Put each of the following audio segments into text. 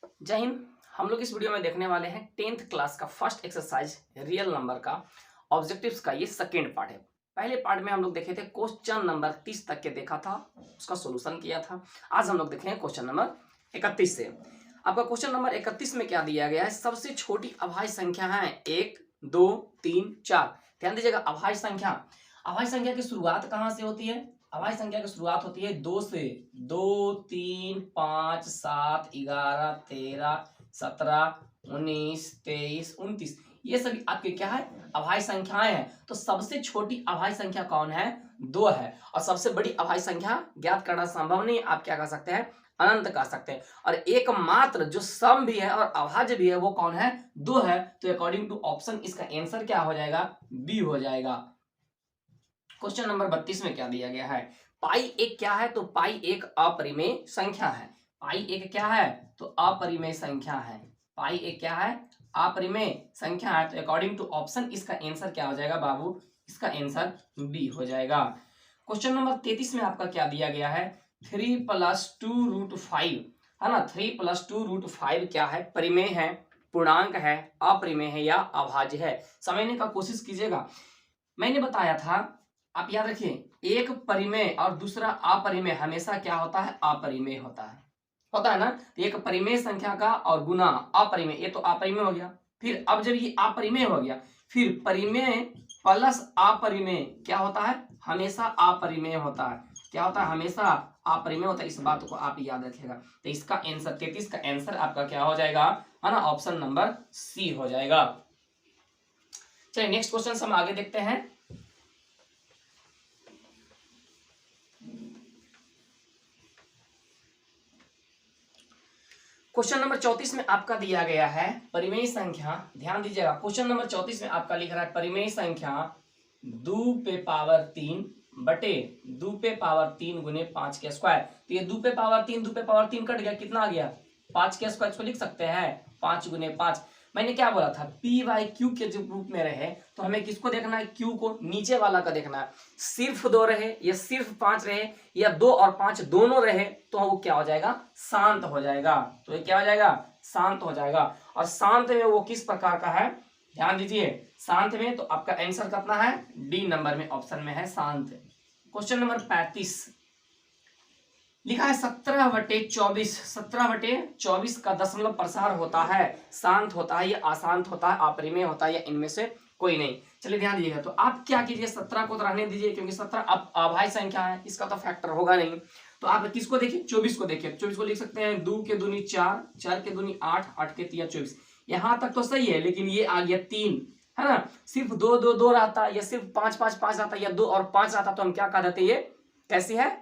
जय हिंद। हम लोग इस वीडियो में देखने वाले हैं 10th क्लास का फर्स्ट एक्सरसाइज रियल नंबर का ऑब्जेक्टिव्स का ये सेकेंड पार्ट है। पहले पार्ट में हम लोग देखे थे क्वेश्चन नंबर 30 तक के देखा था, उसका सॉल्यूशन किया था। आज हम लोग देखेंगे क्वेश्चन नंबर 31 से। आपका क्वेश्चन नंबर 31 में क्या दिया गया है? सबसे छोटी अभाज्य संख्या है 1, 2, 3, 4। ध्यान दीजिएगा, अभाज्य संख्या की शुरुआत कहाँ से होती है? अभाज्य संख्या की शुरुआत होती है 2 से। 2, 3, 5, 7, 11, 13, 17, 19, 23, 29, ये सभी आपके क्या है? अभाज्य संख्याएं हैं। तो सबसे छोटी अभाज्य संख्या कौन है? 2 है। और सबसे बड़ी अभाज्य संख्या ज्ञात करना संभव नहीं, आप क्या कर सकते हैं? अनंत कर सकते हैं। और एकमात्र जो सम भी है और अभाज्य भी है वो कौन है? 2 है। तो अकॉर्डिंग टू ऑप्शन इसका आंसर क्या हो जाएगा? बी हो जाएगा। क्वेश्चन नंबर 32 में क्या दिया गया है? पाई एक क्या है? तो पाई एक अपरिमेय संख्या है। पाई एक क्या है? तो अपरिमेय संख्या है। पाई एक क्या है? अपरिमेय संख्या है। तो अकॉर्डिंग टू ऑप्शन इसका आंसर क्या हो जाएगा बाबू? इसका आंसर बी हो जाएगा। क्वेश्चन नंबर 33 में आपका क्या दिया गया है? 3 + 2√5 है ना। 3 + 2√5 क्या है? परिमेय है, पूर्णांक है, अपरिमेय है या अभाज्य है? समझने का कोशिश कीजिएगा। मैंने बताया था, आप याद रखिए, एक परिमेय और दूसरा अपरिमेय हमेशा क्या होता है? अपरिमेय होता है ना। एक परिमेय संख्या का और गुना अपरिमेय, ये तो अपरिमेय हो गया। फिर अब जब ये अपरिमेय हो गया, फिर परिमेय प्लस अपरिमेय क्या होता है? हमेशा अपरिमेय होता है। क्या होता है? हमेशा अपरिमेय होता है। इस बात को आप याद रखिएगा। तो इसका आंसर 33 का आंसर आपका क्या हो जाएगा? है ना, ऑप्शन नंबर सी हो जाएगा। चलिए नेक्स्ट क्वेश्चन हम आगे देखते हैं। क्वेश्चन नंबर 34 में आपका दिया गया है परिमेय संख्या। ध्यान दीजिएगा, क्वेश्चन नंबर 34 में आपका लिख रहा है परिमेय संख्या 2 पे पावर 3 बटे 2 पे पावर 3 गुने 5 के स्क्वायर। तो ये 2 पे पावर 3 2 पे पावर 3 कट गया, कितना आ गया? 5 के स्क्वायर। इसको लिख सकते हैं 5 गुने 5। मैंने क्या बोला था? पी वाई क्यू के जो रूप में रहे तो हमें किसको देखना है? क्यू को, नीचे वाला का देखना है। सिर्फ 2 रहे या सिर्फ 5 रहे या 2 और 5 दोनों रहे तो वो क्या हो जाएगा? शांत हो जाएगा। तो ये क्या हो जाएगा? शांत हो जाएगा। और शांत में वो किस प्रकार का है? ध्यान दीजिए, शांत में तो आपका आंसर कितना है? डी नंबर में ऑप्शन में है शांत। क्वेश्चन नंबर 35 लिखा है 17/24। 17/24 का दशमलव प्रसार होता है, शांत होता है या अशांत होता है, अपरिमेय होता है या इनमें से कोई नहीं। चलिए ध्यान दीजिएगा। तो आप क्या कीजिए, 17 को तो रहने दीजिए क्योंकि 17 अब अभाज्य संख्या है, इसका तो फैक्टर होगा नहीं। तो आप किसको देखिए? 24 को देखिए। 24 को लिख सकते हैं 2 के दूनी 4, 4 के दूनी 8, 8 के 3 24। यहां तक तो सही है, लेकिन ये आ गया 3, है ना। सिर्फ 2 2 2 रहता या सिर्फ 5 5 5 रहता या 2 और 5 रहता तो हम क्या कह देते? ये कैसी है?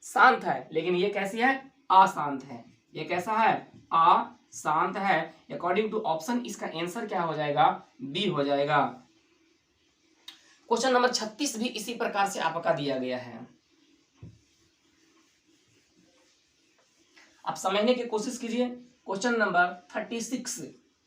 शांत है। लेकिन ये कैसी है? अशांत है। ये कैसा है? अशांत है। अकॉर्डिंग टू ऑप्शन इसका आंसर क्या हो जाएगा? बी हो जाएगा। क्वेश्चन नंबर 36 भी इसी प्रकार से आपका दिया गया है। आप समझने की कोशिश कीजिए। क्वेश्चन नंबर 36,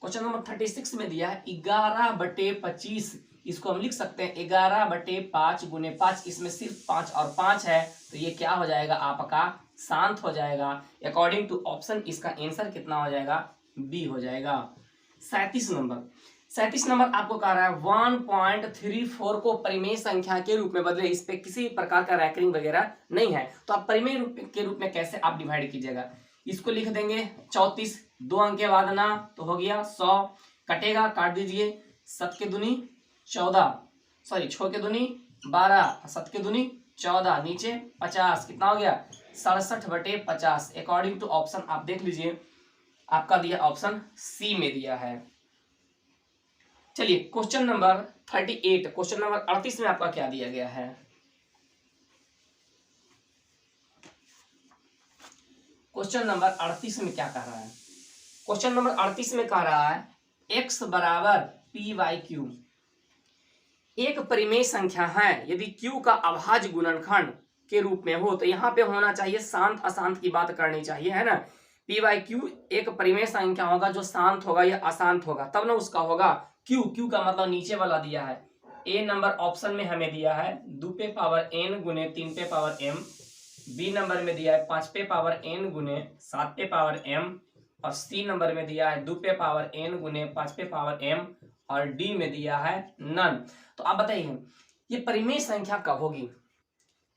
क्वेश्चन नंबर 36 में दिया है 11/25। इसको हम लिख सकते हैं 11/5 गुने 5। इसमें सिर्फ 5 और 5 है तो ये क्या हो जाएगा? आपका शांत हो जाएगा। अकॉर्डिंग टू ऑप्शन इसका आंसर कितना हो जाएगा? बी हो जाएगा। 37 नंबर आपको कह रहा है 1.34 को परिमेय संख्या के रूप में बदले। इस पे किसी प्रकार का रैंकिंग वगैरह नहीं है। तो आप परिमेय के रूप में कैसे आप डिवाइड कीजिएगा? इसको लिख देंगे 34, 2 अंक के बाद ना तो हो गया 100, कटेगा, काट दीजिए। 7 के दूनी 14, सॉरी 6 के दूनी 12, 7 के दूनी 14, नीचे 50, कितना हो गया? 67/50। अकॉर्डिंग टू ऑप्शन आप देख लीजिए, आपका दिया ऑप्शन सी में दिया है। चलिए क्वेश्चन नंबर 38, क्वेश्चन नंबर 38 में आपका क्या दिया गया है? क्वेश्चन नंबर 38 में क्या कह रहा है? क्वेश्चन नंबर 38 में कह रहा है x बराबर p/q एक परिमेय संख्या है यदि q का अभाज्य गुणनखंड के रूप में हो। तो यहाँ पे होना चाहिए शांत अशांत की बात करनी चाहिए, है ना। p/q एक परिमेय संख्या होगा जो शांत होगा या अशांत होगा, तब ना उसका होगा q का मतलब नीचे वाला दिया है। a नंबर ऑप्शन में हमें दिया है 2 पे पावर n गुने 3 पे पावर m। बी नंबर में दिया है 5 पे पावर n गुने 7 पे पावर m। और सी नंबर में दिया है 2 पे पावर n गुने 5 पे पावर m और डी में दिया है नन। तो आप बताइए ये परिमेय संख्या कब होगी,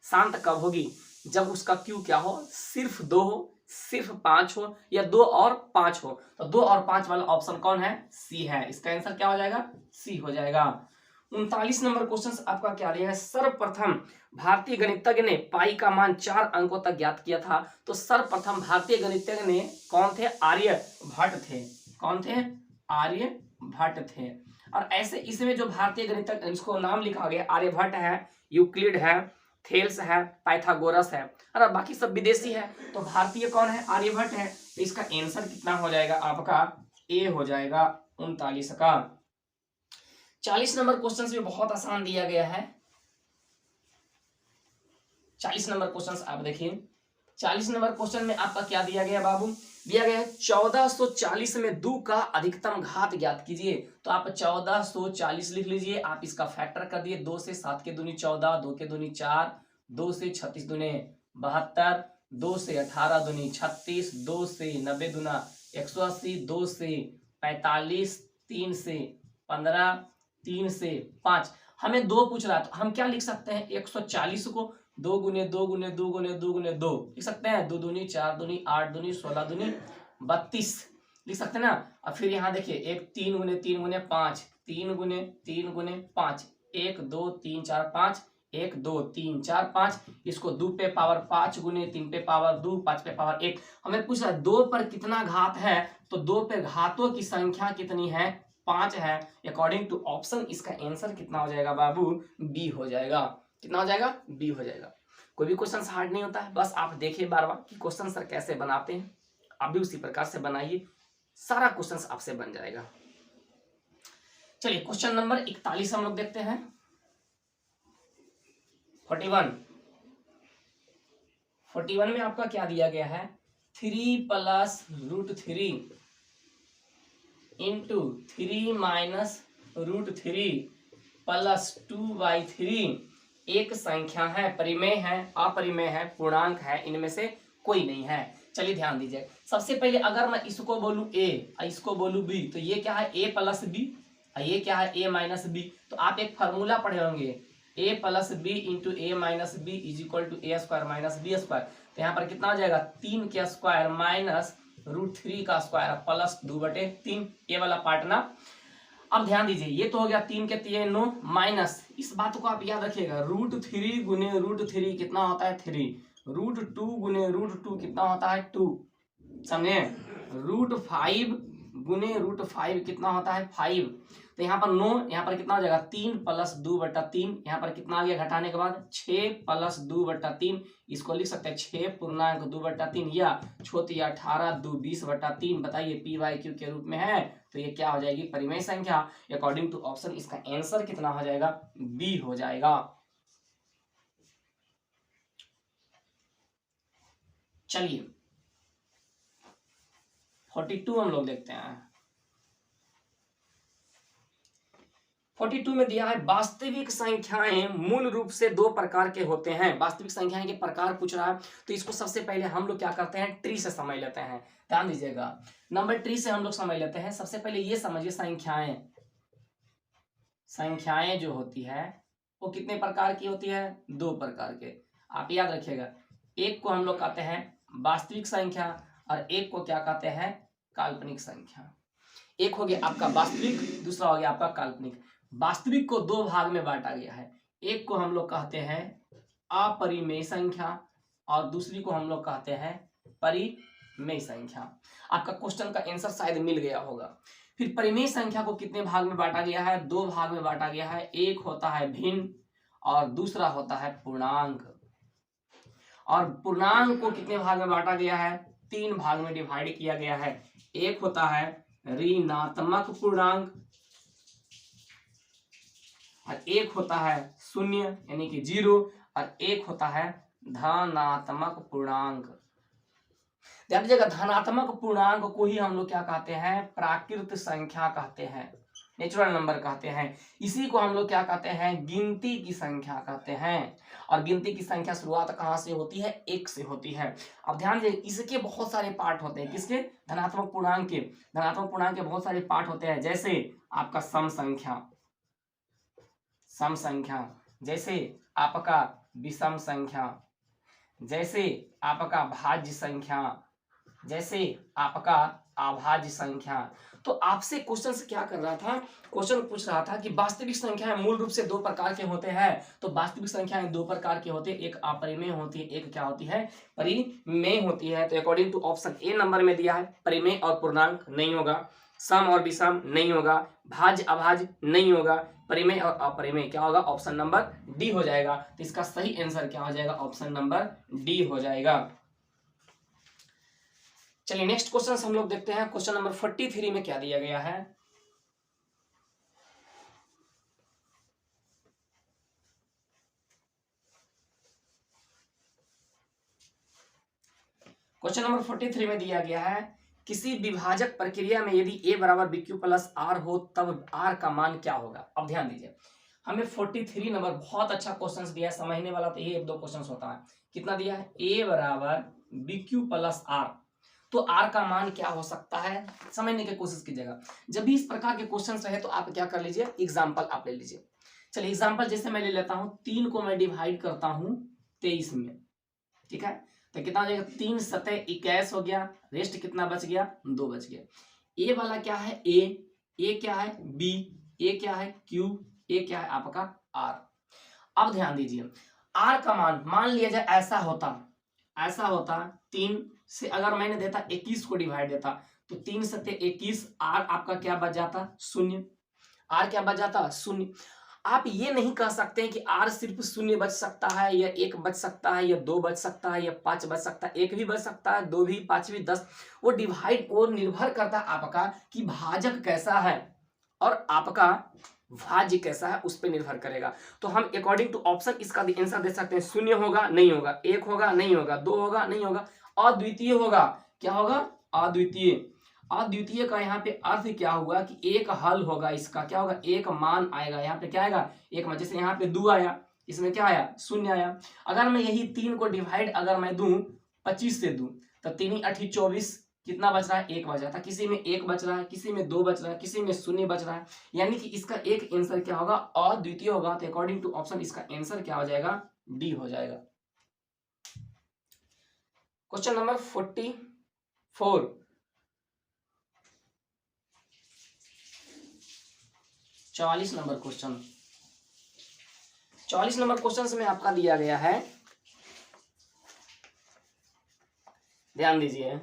शांत कब होगी, जब उसका क्यू क्या हो, सिर्फ 2 हो, सिर्फ 5 हो, या 2 और 5 हो। तो 2 और 5 वाला ऑप्शन कौन है, सी है। इसका आंसर क्या हो जाएगा, सी हो जाएगा। 39 नंबर क्वेश्चन आपका क्या दिया है, सर्वप्रथम भारतीय गणितज्ञ ने पाई का मान 4 अंकों तक ज्ञात किया था। तो सर्वप्रथम भारतीय गणितज्ञ ने कौन थे, आर्यभट्ट थे। कौन थे, आर्यभट्ट थे। और ऐसे इसमें जो भारतीय गणितज्ञ, इसको नाम लिखा गया, आर्यभट्ट है, यूक्लिड है, थेल्स है, पाइथागोरस है, और बाकी सब विदेशी है। तो भारतीय कौन है, आर्यभट्ट है। तो इसका आंसर कितना हो जाएगा आपका, ए हो जाएगा 39 का। 40 नंबर क्वेश्चन भी बहुत आसान दिया गया है। 40 नंबर क्वेश्चन आप देखिए, 40 नंबर क्वेश्चन में आपका क्या दिया गया बाबू, दिया गया है 1440 में 2 का अधिकतम घात ज्ञात कीजिए। तो आप 1440 लिख लीजिए, आप इसका फैक्टर कर दिए, 2 से 7 के दूनी 14, 2 के दूनी 4, 2 से 36 दूने 72, 2 से 18 दूनी 36, 2 से 90 दूना 180, 2 से 45, 3 से 15, 3 से 5। हमें 2 पूछ रहा है, तो हम क्या लिख सकते हैं, 140 को 2 गुने 2 गुने 2 गुने 2 गुने 2 लिख सकते हैं, 2 दूनी 4 दूनी 8 दूनी 16 दूनी 32 लिख सकते हैं ना। और फिर यहाँ देखिए, एक 3 गुने 3 गुने 5, 3 गुने 3 गुने 5, 1 2 3 4 5, 1 2 3 4 5, इसको 2 पे पावर 5 गुने 3 पे पावर 2, 5 पे पावर 1। हमें पूछ रहा है 2 पर कितना घात है, तो 2 पे घातों की संख्या कितनी है, 5 है। अकॉर्डिंग टू ऑप्शन इसका आंसर कितना हो जाएगा बाबू, बी हो जाएगा। कितना हो जाएगा, बी हो जाएगा। कोई भी क्वेश्चन हार्ड नहीं होता है, बस आप देखिए बार बार कि क्वेश्चन सर कैसे बनाते हैं, आप भी उसी प्रकार से बनाइए, सारा क्वेश्चन आपसे बन जाएगा। चलिए क्वेश्चन नंबर 41 हम लोग देखते हैं। 41 में आपका क्या दिया गया है, 3 प्लस √3 इंटू 3 माइनस √3 प्लस 2/3 एक संख्या है, परिमेय है, अपरिमेय है, पूर्णांक है, इनमें से कोई नहीं है। चलिए ध्यान दीजिए, सबसे पहले अगर मैं इसको बोलूं a और इसको बोलूं b, तो ये क्या है, a प्लस b, ये क्या है, a माइनस b। तो आप एक फार्मूला पढ़े होंगे, a plus b into a minus b is equal to a square minus b square. तो यहाँ पर कितना हो जाएगा, 3 के स्क्वायर माइनस √3 का स्क्वायर प्लस 2/3, ये वाला पार्ट ना। अब ध्यान दीजिए, ये तो हो गया 3 के 3 9 माइनस, इस बात को आप याद रखिएगा, √3 गुने √3 कितना होता है 3, √2 गुने √2 कितना होता है 2, समझे, √5 गुने √5 कितना होता है 5। तो यहाँ पर 9, यहाँ पर कितना हो जाएगा 3 प्लस 2/3, यहाँ पर कितना आ गया घटाने के बाद 6 प्लस 2/3, इसको लिख सकते हैं 6 पूर्णांक 2/3, या छोटी 18 2 20/3। बताइए p/q के रूप में है, तो ये क्या हो जाएगी, परिमेय संख्या। अकॉर्डिंग टू ऑप्शन इसका आंसर कितना हो जाएगा, बी हो जाएगा। चलिए 42 हम लोग देखते हैं। 42 में दिया है वास्तविक संख्याएं मूल रूप से 2 प्रकार के होते हैं। वास्तविक संख्याएं के प्रकार पूछ रहा है, तो इसको सबसे पहले हम लोग क्या करते हैं, ट्री से समझ लेते हैं। ध्यान दीजिएगा, नंबर ट्री से हम लोग समझ लेते हैं। सबसे पहले ये समझिए, संख्याएं जो होती है वो कितने प्रकार की होती है, 2 प्रकार के। आप याद रखिएगा, एक को हम लोग कहते हैं वास्तविक संख्या और एक को क्या कहते हैं, काल्पनिक संख्या। एक हो गया आपका वास्तविक, दूसरा हो गया आपका काल्पनिक। वास्तविक को 2 भाग में बांटा गया है, एक को हम लोग कहते हैं अपरिमेय संख्या और दूसरी को हम लोग कहते हैं परिमेय संख्या। आपका क्वेश्चन का आंसर शायद मिल गया होगा। फिर परिमेय संख्या को कितने भाग में बांटा गया है, 2 भाग में बांटा गया है। एक होता है भिन्न और दूसरा होता है पूर्णांक। और पूर्णांक को कितने भाग में बांटा गया है, 3 भाग में डिवाइड किया गया है। एक होता है ऋणात्मक पूर्णांक और एक होता है शून्य यानी कि 0 और एक होता है धनात्मक पूर्णांक। ध्यान दीजिएगा, धनात्मक पूर्णांक को ही हम लोग क्या कहते हैं, प्राकृत संख्या कहते हैं। नेचुरल नंबर कहते हैं। इसी को हम लोग क्या कहते हैं, गिनती की संख्या कहते हैं। और गिनती की संख्या शुरुआत कहाँ से होती है, एक से होती है। अब ध्यान दीजिए, इसके बहुत सारे पार्ट होते हैं। किसके, धनात्मक पूर्णांक के। धनात्मक पूर्णांक के बहुत सारे पार्ट होते हैं, जैसे आपका सम संख्या, सम संख्या, जैसे आपका विषम संख्या, जैसे आपका भाज्य संख्या, जैसे आपका अभाज्य संख्या। तो आपसे क्वेश्चन क्या कर रहा था, क्वेश्चन पूछ रहा था कि वास्तविक संख्याएं मूल रूप से दो प्रकार के होते हैं। तो वास्तविक संख्याएं दो प्रकार की होती है, एक अपरिमेय होती है, एक क्या होती है, परिमेय होती है। तो according to option A number में दिया है, परिमेय और पूर्णांक नहीं होगा, सम और विषम नहीं होगा, भाज्य अभाज्य नहीं होगा, परिमेय और अपरिमेय क्या होगा, ऑप्शन नंबर डी हो जाएगा। तो इसका सही आंसर क्या हो जाएगा, ऑप्शन नंबर डी हो जाएगा। चलिए नेक्स्ट क्वेश्चन हम लोग देखते हैं। क्वेश्चन नंबर 43 में क्या दिया गया है। क्वेश्चन नंबर 43 में दिया गया है, किसी विभाजक प्रक्रिया में यदि a बराबर bq प्लस r हो तब r का मान क्या होगा। अब ध्यान दीजिए, हमें 43 नंबर बहुत अच्छा क्वेश्चन दिया है, समझने वाला तो ये एक दो क्वेश्चन होता है। कितना दिया है, a बराबर bq प्लस r, तो r का मान क्या हो सकता है, समझने की कोशिश कीजिएगा। जब भी इस प्रकार के क्वेश्चन रहे तो आप क्या कर लीजिए, एग्जाम्पल आप ले लीजिए। चलिए एग्जाम्पल जैसे मैं ले लेता हूँ, 3 को मैं डिवाइड करता हूँ 23 में, ठीक है, तो कितना हो जाएगा, 3 सतह 21 हो गया, रेस्ट कितना बच गया, 2 बच गया। ए वाला क्या है, ए क्या है, बी, ए क्या है, क्यू, ए क्या है आपका आर। अब ध्यान दीजिए, आर का मान लिया जाए ऐसा होता 3 से अगर मैंने देता 21 को डिवाइड देता, तो 3 सतह 21, आर आपका क्या बच जाता, 0। आर क्या बच जाता, 0। आप ये नहीं कह सकते हैं कि आर सिर्फ 0 बच सकता है, या 1 बच सकता है, या 2 बच सकता है, या 5 बच सकता है। 1 भी बच सकता है, 2 भी, 5 भी, 10। वो डिवाइड को निर्भर करता है आपका कि भाजक कैसा है और आपका भाज्य कैसा है, उस पर निर्भर करेगा। तो हम अकॉर्डिंग टू ऑप्शन इसका आंसर दे सकते हैं, 0 होगा नहीं होगा, 1 होगा नहीं होगा, 2 होगा नहीं होगा, अद्वितीय होगा। क्या होगा, अद्वितीय। अद्वितीय का यहाँ पे अर्थ क्या हुआ कि एक हल होगा, इसका क्या होगा, एक मान आएगा। यहाँ पे क्या आएगा, एक मान। जैसे यहाँ पे 2 आया, इसमें क्या आया, 0 आया। अगर मैं यही 3 को डिवाइड अगर मैं दूं 25 से दूं, तो 3 8 24, कितना बच रहा है, 1 बच रहा था। किसी में 1 बच रहा है, किसी में 2 बच रहा है, किसी में 0 बच रहा है। यानी कि इसका एक आंसर क्या होगा, अद्वितीय होगा। तो अकॉर्डिंग टू ऑप्शन इसका आंसर क्या हो जाएगा, डी हो जाएगा। Question number 44, 44 number question. 44 number question में आपका दिया गया है, ध्यान दीजिए,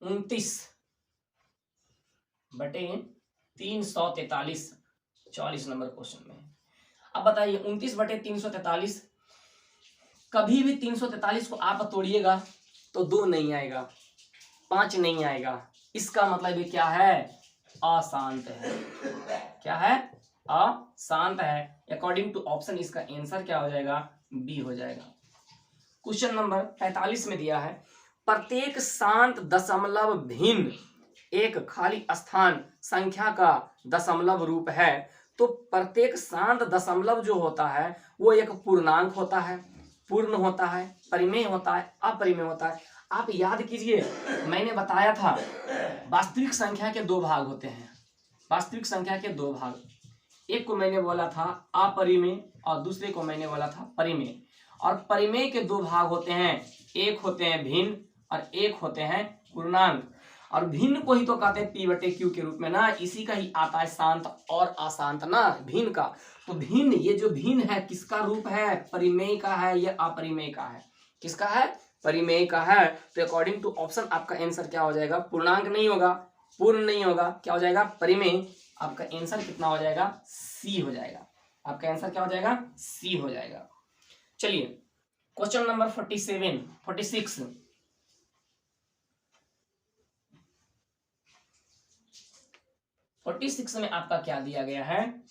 29/343, 44 नंबर क्वेश्चन में। अब बताइए 29/343, कभी भी 343 को आप तोड़िएगा तो 2 नहीं आएगा, 5 नहीं आएगा। इसका मतलब ये क्या है, अशांत है। क्या है, अशांत है। अकॉर्डिंग टू ऑप्शन इसका आंसर क्या हो जाएगा, बी हो जाएगा। क्वेश्चन नंबर 45 में दिया है, प्रत्येक शांत दशमलव भिन्न एक खाली स्थान संख्या का दशमलव रूप है। तो प्रत्येक शांत दशमलव जो होता है वो एक पूर्णांक होता है, पूर्ण होता है, परिमेय होता है, अपरिमेय होता है। आप याद कीजिए, मैंने बताया था वास्तविक संख्या के 2 भाग होते हैं। वास्तविक संख्या के 2 भाग, एक को मैंने बोला था अपरिमेय और दूसरे को मैंने बोला था परिमेय। और परिमेय के 2 भाग होते हैं, एक होते हैं भिन्न और एक होते हैं पूर्णांक। और भिन्न को ही तो कहते हैं p/q के रूप में ना, इसी का ही आता है शांत और अशांत ना, भिन्न का। तो भिन्न, ये जो भिन्न है किसका रूप है, परिमेय का है या अपरिमेय का है, किसका है, परिमेय का है। तो अकॉर्डिंग टू ऑप्शन आपका आंसर क्या हो जाएगा, पूर्णांक नहीं होगा, पूर्ण नहीं होगा, क्या हो जाएगा, परिमेय। आपका आंसर कितना हो जाएगा, सी हो जाएगा। आपका आंसर क्या हो जाएगा, सी हो जाएगा। चलिए क्वेश्चन नंबर 46 46 में आपका क्या दिया गया है,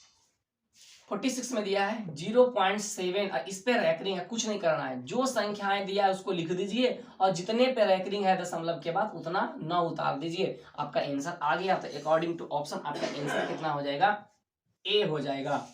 46 में दिया है 0.7, इस पे रैकरिंग है, कुछ नहीं करना है, जो संख्याएं दिया है उसको लिख दीजिए और जितने पे रैकरिंग है दशमलव के बाद उतना 9 उतार दीजिए, आपका आंसर आ गया। तो अकॉर्डिंग टू ऑप्शन आपका आंसर कितना हो जाएगा, ए हो जाएगा।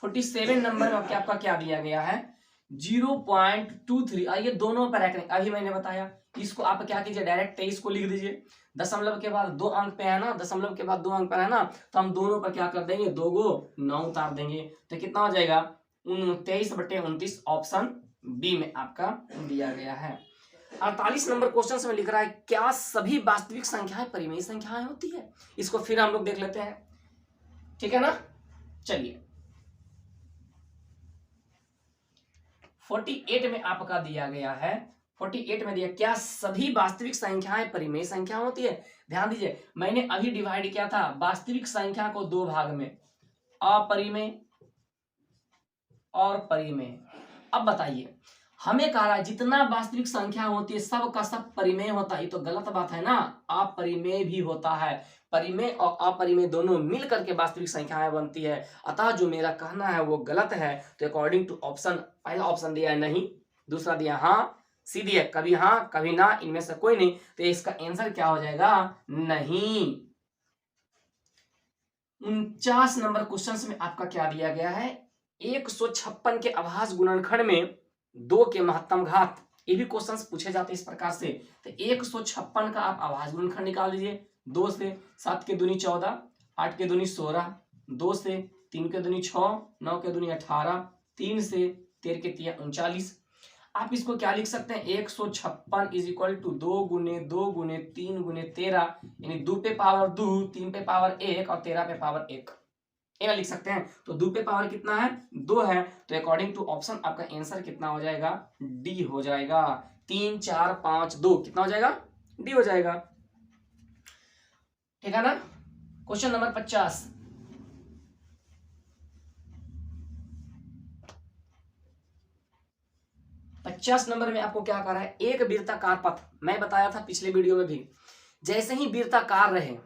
47 नंबर में आपका क्या दिया गया है 0.23, ये दोनों पर रैकरिंग, अभी मैंने बताया, इसको आप क्या कीजिए डायरेक्ट 23 को लिख दीजिए, दशमलव के बाद 2 अंक पे है ना, दशमलव के बाद 2 अंक पर है ना, तो हम दोनों पर क्या कर देंगे, 2 को 9 उतार देंगे, तो कितना हो जाएगा 23/29, ऑप्शन बी में आपका दिया गया है। 48 नंबर क्वेश्चन में लिख रहा है क्या सभी वास्तविक संख्याएं परिमेय संख्याएं होती है, इसको फिर हम लोग देख लेते हैं, ठीक है ना। चलिए 48 में आपका दिया गया है, 48 में दिया क्या सभी वास्तविक संख्याएं परिमेय संख्या होती है। ध्यान दीजिए मैंने अभी डिवाइड किया था वास्तविक संख्या को 2 भाग में, अपरिमेय और परिमेय। अब बताइए हमें कह रहा है जितना वास्तविक संख्या होती है सब का सब परिमेय होता है, ये तो गलत बात है ना, अपरिमेय भी होता है, परिमेय और अपरिमेय दोनों मिल करके वास्तविक संख्याएं बनती है, अतः जो मेरा कहना है वो गलत है। तो अकॉर्डिंग टू ऑप्शन, पहला ऑप्शन दिया है नहीं, दूसरा दिया हाँ, सी दिया कभी हाँ कभी ना, इनमें से कोई नहीं, तो इसका आंसर क्या हो जाएगा, नहीं। 49 नंबर क्वेश्चन में आपका क्या दिया गया है 156 के अभाज्य गुणनखंड में 2 के महत्तम घात, ये भी क्वेश्चंस पूछे जाते हैं इस प्रकार से। तो 156 का आप अभाज्य गुणनखंड निकाल लीजिए, 2 से 7 के दूनी 14, 8 के दूनी 16, 2 से 3 के दूनी 6, 9 के दूनी 18, 3 से 13 के 39। आप इसको क्या लिख सकते हैं 156 इज इक्वल टू 2 गुने 2 गुने 3 गुने 13, यानी 2 पे पावर 2, 3 पे पावर 1 और 13 पे पावर 1, ये लिख सकते हैं। तो 2 पे पावर कितना है 2 है, तो अकॉर्डिंग टू ऑप्शन आपका आंसर कितना हो जाएगा, डी हो जाएगा। 3 4 5 2 कितना हो जाएगा, डी हो जाएगा, ठीक है ना। क्वेश्चन नंबर 50, नंबर में आपको क्या कर रहा है, एक वृत्ताकार पथ, मैं बताया था पिछले वीडियो में भी, जैसे ही वृत्ताकार रहे,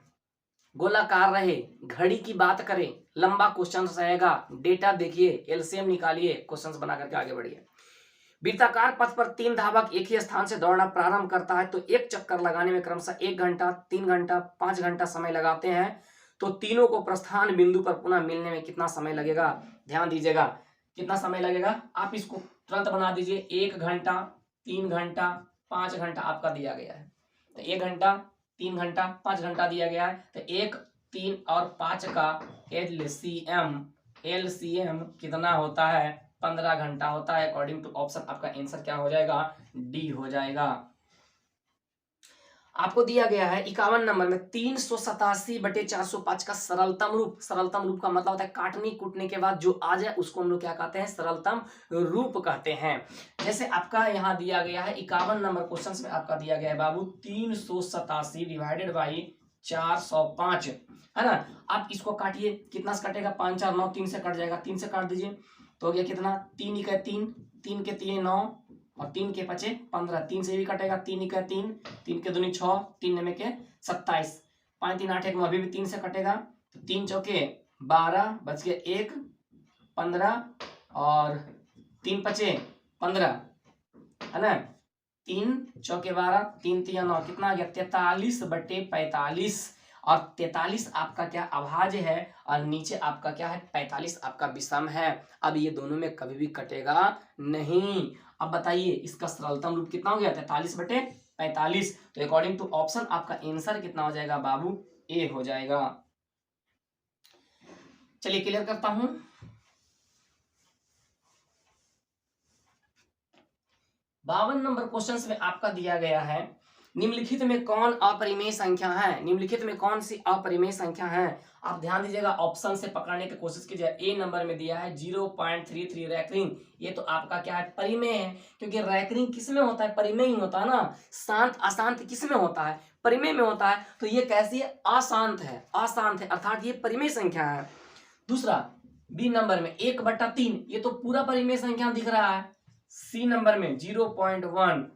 गोलाकार रहे, घड़ी की बात करें, लंबा क्वेश्चन रहेगा, डेटा देखिए, एलसीएम निकालिए, क्वेश्चंस बना करके आगे बढ़िए। वृत्ताकार पथ पर 3 धावक एक ही स्थान से दौड़ना प्रारंभ करता है, तो एक चक्कर लगाने में क्रमशः 1 घंटा, 3 घंटा, 5 घंटा समय लगाते हैं, तो तीनों को प्रस्थान बिंदु पर पुनः मिलने में कितना समय लगेगा, ध्यान दीजिएगा कितना समय लगेगा, आप इसको तुरंत बना दीजिए, 1 घंटा, 3 घंटा, 5 घंटा आपका दिया गया है, तो 1 घंटा, 3 घंटा, 5 घंटा दिया गया है, तो 1, 3 और 5 का एलसीएम कितना होता है, 15 घंटा होता है। अकॉर्डिंग टू ऑप्शन आपका आंसर क्या हो जाएगा, डी हो जाएगा। आपको दिया गया है 51 नंबर में 387/405 का सरलतम रूप, सरलतम रूप का मतलब होता है काटने कूटने के बाद जो आ जाए उसको हम लोग क्या कहते हैं, सरलतम रूप कहते हैं। जैसे आपका यहाँ दिया गया है 51 नंबर क्वेश्चन में आपका दिया गया है बाबू 387 डिवाइडेड बाई 405, है ना। आप इसको काटिए, कितना से कटेगा, 5 4 9, 3 से कट जाएगा, 3 से काट दीजिए, तो हो गया कितना, 3 इका 3, 3 के 3 9 और 3 के 5 15, 3 से भी कटेगा, 3 इका 3, 3 के दूनी 6, 3 नमे के 27, 5 3 8 1 अभी भी 3 से कटेगा, तो 3 चौके 12, बच गया 1 15 और 3 5 15, है ना, 3 चौके 12, 3 3 9, कितना आ गया 43/45, और 43 आपका क्या अभाज्य है और नीचे आपका क्या है 45 आपका विषम है। अब ये दोनों में कभी भी कटेगा नहीं। अब बताइए इसका सरलतम रूप कितना हो गया 43/45, तो अकॉर्डिंग टू ऑप्शन आपका आंसर कितना हो जाएगा बाबू, ए हो जाएगा। चलिए क्लियर करता हूं। 52 नंबर क्वेश्चन में आपका दिया गया है निम्नलिखित में कौन अपरिमेय संख्या है, निम्नलिखित में कौन सी अपरिमेय संख्या है। आप ध्यान दीजिएगा ऑप्शन से पकड़ने की कोशिश कीजिए। ए नंबर में दिया है 0.33 रैकरिंग, ये तो आपका क्या है परिमेय है, क्योंकि रैकरिंग किस में होता है, परिमेय ही होता है ना। शांत अशांत किस में होता है, परिमेय में होता है, तो ये कैसी है, अशांत है, अशांत है, अर्थात ये परिमेय संख्या है। दूसरा बी नंबर में 1/3, ये तो पूरा परिमेय संख्या दिख रहा है। सी नंबर में 0.1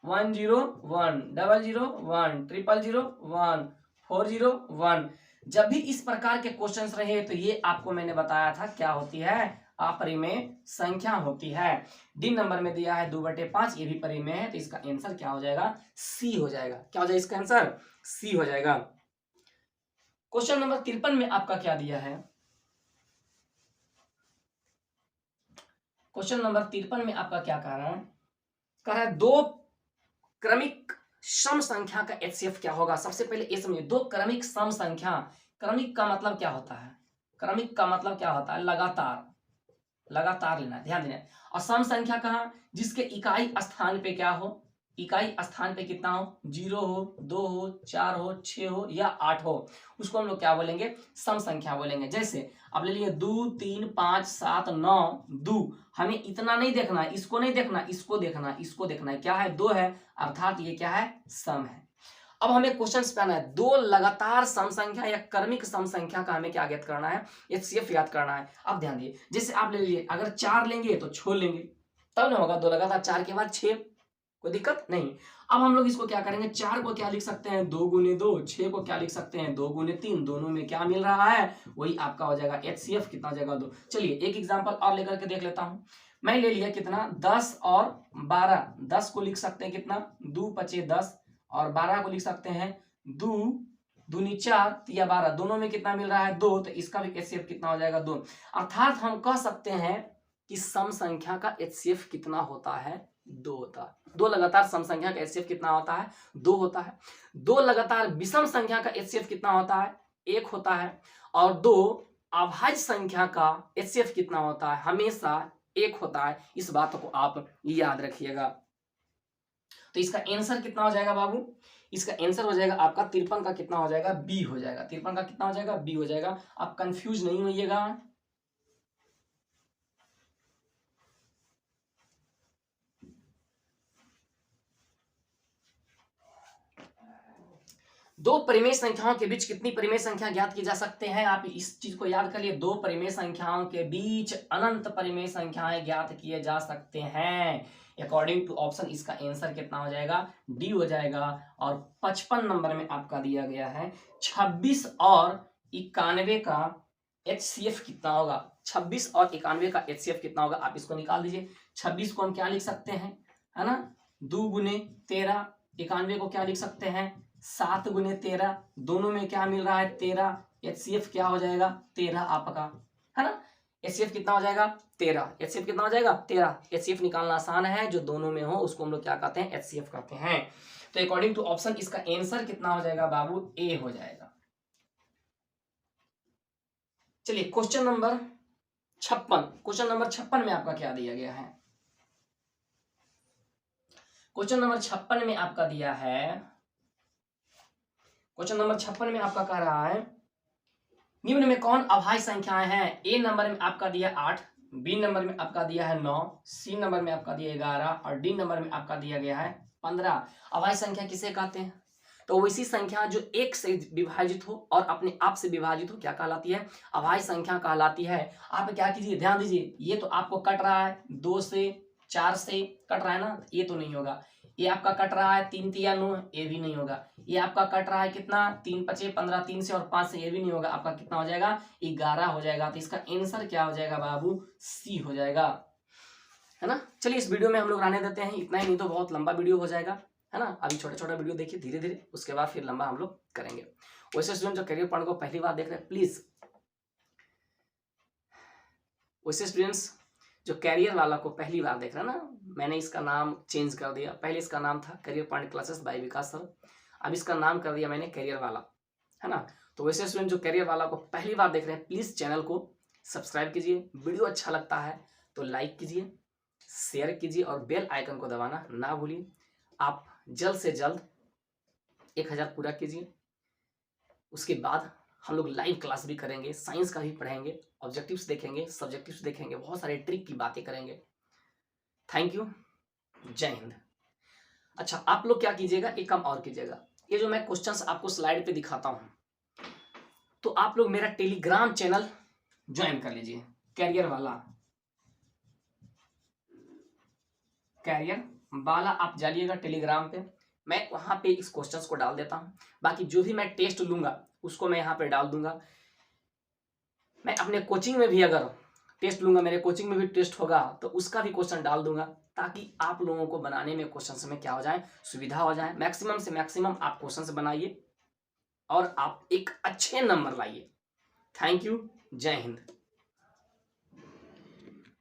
101 001 000 1 401, जब भी इस प्रकार के क्वेश्चंस रहे तो ये आपको मैंने बताया था क्या होती है, अपरिमेय संख्या होती है। डी नंबर में दिया है 2/5, ये भी परिमेय है, तो इसका आंसर क्या हो जाएगा, सी हो जाएगा। क्या हो जाएगा इसका आंसर, सी हो जाएगा। क्वेश्चन नंबर 53 में आपका क्या दिया है, क्वेश्चन नंबर 53 में आपका क्या कह रहा है, दो क्रमिक सम संख्या का एचसीएफ क्या होगा। सबसे पहले ये समझिए, दो क्रमिक सम संख्या, क्रमिक का मतलब क्या होता है, क्रमिक का मतलब क्या होता है, लगातार, लगातार लेना, ध्यान देना। और सम संख्या कहा, जिसके इकाई स्थान पे क्या हो, इकाई स्थान पे कितना हो, 0 हो, 2 हो, 4 हो, 6 हो या 8 हो, उसको हम लोग क्या बोलेंगे, सम संख्या बोलेंगे। जैसे अब ले लिए 2 3 5 7 9 2, हमें इतना नहीं देखना, इसको नहीं देखना, इसको देखना, इसको देखना है, क्या है, 2 है, अर्थात ये क्या है, सम है। अब हमें क्वेश्चन पे आना है, दो लगातार सम संख्या या क्रमिक सम संख्या का हमें क्या ज्ञात करना है, एचसीएफ याद करना है। अब ध्यान दिए, जैसे आप ले लीजिए, अगर 4 लेंगे तो छोड़ लेंगे, तब ना होगा, दो लगातार 4 के बाद 6, कोई दिक्कत नहीं। अब हम लोग इसको क्या करेंगे, 4 को क्या लिख सकते हैं, 2 गुने 2, 6 को क्या लिख सकते हैं, 2 गुने 3, दोनों में क्या मिल रहा है, वही आपका हो जाएगा एचसीएफ, कितना हो जाएगा, 2। चलिए एक एग्जांपल और लेकर के देख लेता हूं। मैं ले लिया कितना, 10 और 12, 10 को लिख सकते हैं कितना, 2 पचे 10, और 12 को लिख सकते हैं 2 दूनी 4 या 12, दोनों में कितना मिल रहा है, 2, तो इसका भी एचसीएफ कितना हो जाएगा, 2। अर्थात हम कह सकते हैं कि सम संख्या का एचसीएफ कितना होता है, 2 होता है। दो लगातार सम संख्या का एचसीएफ कितना होता है, 2 होता है। दो लगातार विषम संख्या का एचसीएफ कितना होता है, 1 होता है। और दो अभाज्य संख्या का एचसीएफ कितना होता है, हमेशा 1 होता है। इस बात को आप याद रखिएगा। तो इसका आंसर कितना हो जाएगा बाबू, इसका आंसर हो जाएगा आपका 53 का कितना हो जाएगा, बी हो जाएगा। 53 का कितना हो जाएगा, बी हो जाएगा। आप कंफ्यूज नहीं होइएगा। दो परिमेय संख्याओं के बीच कितनी परिमेय संख्या ज्ञात की जा सकते हैं, आप इस चीज को याद कर लिए। दो परिमेय संख्याओं के बीच अनंत परिमेय संख्याएं ज्ञात किए जा सकते हैं। अकॉर्डिंग टू ऑप्शन इसका आंसर कितना हो जाएगा, डी हो जाएगा। और 55 नंबर में आपका दिया गया है 26 और 91 का एचसीएफ कितना होगा। 26 और 91 का एचसीएफ कितना होगा, आप इसको निकाल दीजिए। 26 को हम क्या लिख सकते हैं, है ना, 2 गुने 13। 91 को क्या लिख सकते हैं, 7 गुने 13, दोनों में क्या मिल रहा है, 13। एचसीएफ क्या हो जाएगा, 13 आपका, है ना। एचसीएफ कितना हो जाएगा, 13। एचसीएफ कितना हो जाएगा, 13। एचसीएफ निकालना आसान है, जो दोनों में हो उसको हम लोग क्या कहते हैं, एचसीएफ कहते हैं। तो अकॉर्डिंग टू ऑप्शन इसका आंसर कितना हो जाएगा बाबू, ए हो जाएगा। चलिए क्वेश्चन नंबर 56, क्वेश्चन नंबर 56 में आपका क्या दिया गया है। क्वेश्चन नंबर 56 में आपका दिया है, क्वेश्चन नंबर 56 में आपका कह रहा है, निम्न में कौन अभाज्य संख्याएं हैं। ए नंबर में आपका दिया 8, बी नंबर में आपका दिया है 9, सी नंबर में आपका दिया 11 और डी नंबर में आपका दिया गया है 15। अभाज्य संख्या किसे कहते हैं, तो वैसी संख्या जो एक से विभाजित हो और अपने आप से विभाजित हो, क्या कहलाती है, अभाज्य संख्या कहलाती है। आप क्या कीजिए, ध्यान दीजिए, ये तो आपको कट रहा है 2 से 4 से कट रहा है ना, ये तो नहीं होगा। ये आपका कट रहा है 3 तिया 9, ये भी नहीं होगा। ये आपका कट रहा है कितना, 3 पचे 15, 3 से और 5 से, ये भी नहीं होगा। आपका कितना हो जाएगा, 11 हो जाएगा। तो इसका आंसर क्या हो जाएगा बाबू, सी हो जाएगा, है ना। चलिए इस वीडियो में हम लोग रहने देते हैं, इतना ही, नहीं तो बहुत लंबा वीडियो हो जाएगा, है ना। अभी छोटा छोटा वीडियो देखिए धीरे धीरे, उसके बाद फिर लंबा हम लोग करेंगे। वैसे स्टूडेंट जो करियर पॉइंट को पहली बार देख रहे हैं, प्लीज, वैसे स्टूडेंट्स जो कैरियर वाला को पहली बार देख रहे हैं ना, मैंने इसका नाम चेंज कर दिया। पहले इसका नाम था करियर पॉइंट क्लासेस बाय विकास सर, अब इसका नाम कर दिया मैंने करियर वाला, है ना। तो वैसे स्टूडेंट जो करियर वाला को पहली बार देख रहे हैं, प्लीज चैनल को सब्सक्राइब कीजिए। वीडियो अच्छा लगता है तो लाइक कीजिए, शेयर कीजिए और बेल आइकन को दबाना ना भूलिए। आप जल्द से जल्द 1000 पूरा कीजिए। उसके बाद हम लोग लाइव क्लास भी करेंगे, साइंस का भी पढ़ेंगे, ऑब्जेक्टिव्स देखेंगे, सब्जेक्टिव्स देखेंगे, बहुत सारे ट्रिक की बातें करेंगे। थैंक यू, जय हिंद। अच्छा आप लोग क्या कीजिएगा, एक काम और कीजिएगा, ये जो मैं क्वेश्चंस आपको स्लाइड पे दिखाता हूं, तो आप लोग मेरा टेलीग्राम चैनल ज्वाइन कर लीजिए, कैरियर वाला, कैरियर वाला आप जाइएगा टेलीग्राम पे। मैं वहां पे इस क्वेश्चंस को डाल देता हूं, बाकी जो भी मैं टेस्ट लूंगा उसको मैं यहाँ पे डाल दूंगा। मैं अपने कोचिंग में भी अगर टेस्ट लूंगा, मेरे कोचिंग में भी टेस्ट होगा, तो उसका भी क्वेश्चन डाल दूंगा, ताकि आप लोगों को बनाने में क्वेश्चन में क्या हो जाए, सुविधा हो जाए। मैक्सिमम से मैक्सिमम आप क्वेश्चन बनाइए और आप एक अच्छे नंबर लाइए। Thank you. जय हिंद।